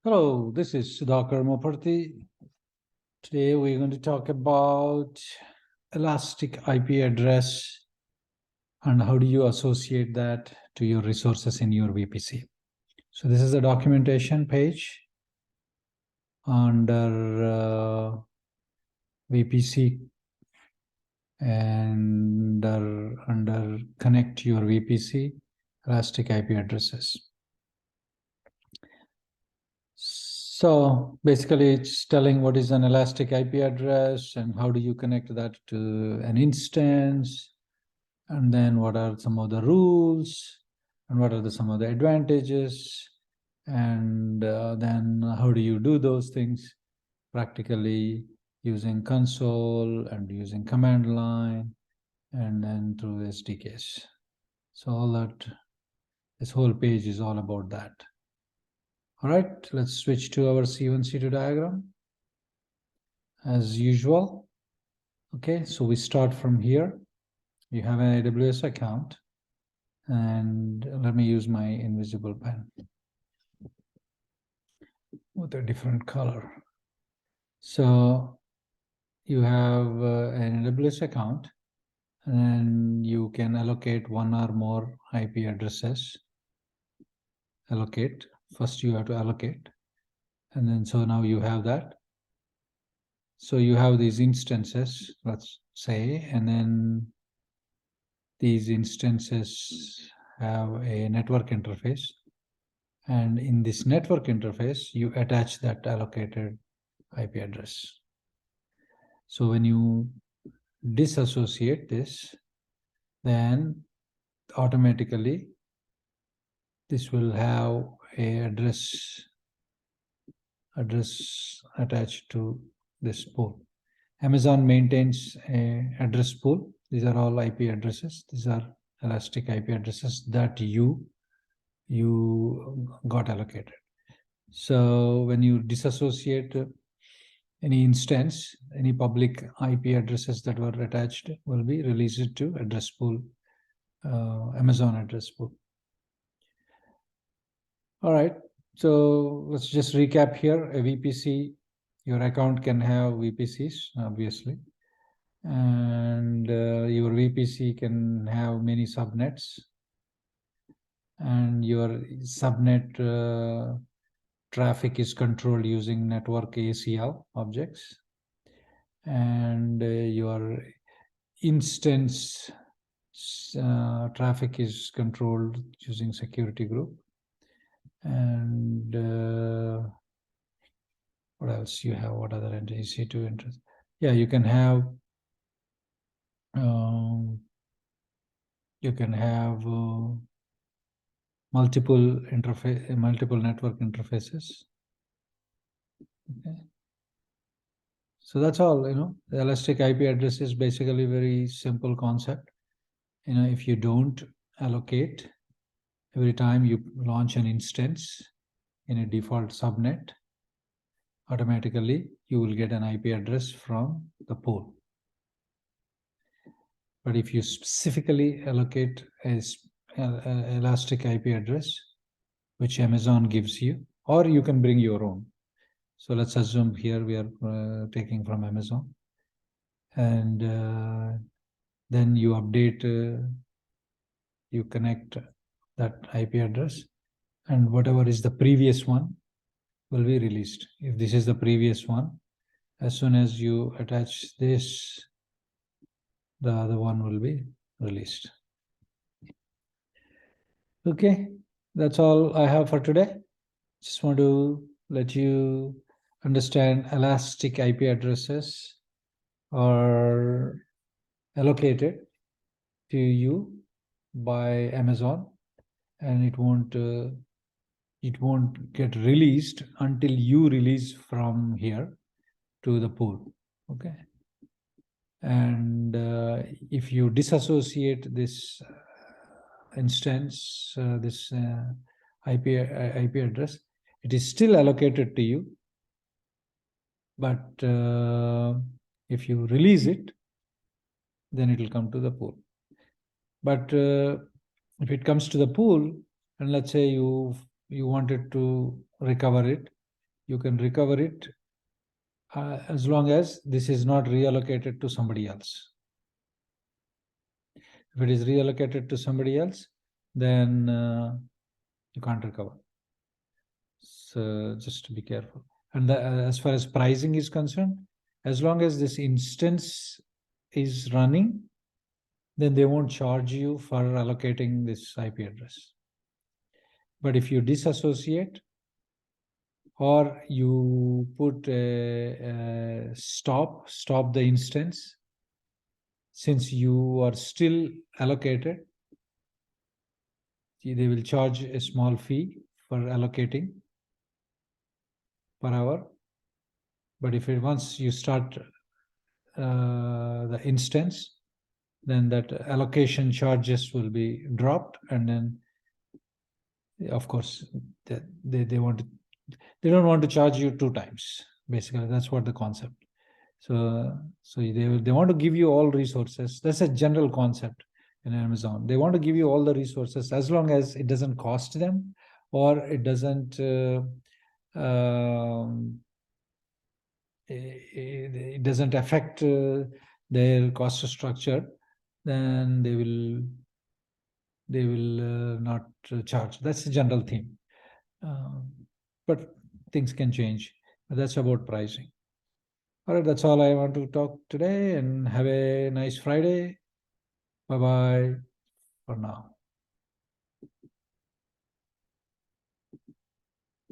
Hello, this is Sudhakar Moparthi. Today we're going to talk about elastic IP address and how do you associate that to your resources in your VPC. So this is the documentation page under VPC and under connect your VPC elastic IP addresses. So basically it's telling what is an elastic IP address and how do you connect that to an instance, and then what are some of the rules and what are some of the advantages, and then how do you do those things practically using console and using command line and then through SDKs. So all that, this whole page is all about that. All right, let's switch to our c1c2 diagram as usual. Okay, so we start from here. You have an AWS account, and let me use my invisible pen with a different color. So you have an AWS account, and you can allocate one or more IP addresses. Allocate. First you have to allocate, and then so now you have that. So you have these instances, let's say, and then these instances have a network interface. And in this network interface, you attach that allocated IP address. So when you disassociate this, then automatically this will have a address attached to this pool. Amazon maintains a address pool. These are all IP addresses. These are elastic IP addresses that you got allocated. So when you disassociate any instance, any public IP addresses that were attached will be released to address pool, Amazon address pool. All right, so let's just recap here. A VPC, your account can have VPCs, obviously, and your VPC can have many subnets, and your subnet traffic is controlled using network ACL objects, and your instance traffic is controlled using security group. And what else you have? What other EC2 interest? Yeah, you can have multiple network interfaces. Okay. So that's all. The elastic IP address is basically a very simple concept. If you don't allocate every time you launch an instance in a default subnet, automatically you will get an IP address from the pool. But if you specifically allocate an elastic IP address, which Amazon gives you, or you can bring your own. So let's assume here we are taking from Amazon, and then you update, you connect that IP address, and whatever is the previous one will be released. If this is the previous one, as soon as you attach this, the other one will be released. Okay, that's all I have for today. Just want to let you understand elastic IP addresses are allocated to you by Amazon, and it won't get released until you release from here to the pool. Okay, and if you disassociate this instance, this IP address, it is still allocated to you, but if you release it, then it will come to the pool. But if it comes to the pool, and let's say you wanted to recover it, you can recover it as long as this is not reallocated to somebody else. If it is reallocated to somebody else, then you can't recover. So just to be careful. And as far as pricing is concerned, as long as this instance is running, then they won't charge you for allocating this IP address. But if you disassociate or you put a stop the instance, since you are still allocated, they will charge a small fee for allocating per hour. But if once you start the instance, then that allocation charges will be dropped, and then of course they don't want to charge you 2 times. Basically, that's what the concept. So they want to give you all resources. That's a general concept in Amazon. They want to give you all the resources as long as it doesn't cost them, or it doesn't it doesn't affect their cost structure. Then they will not charge. That's the general theme. But things can change. That's about pricing. All right, that's all I want to talk today, and have a nice Friday. Bye-bye for now.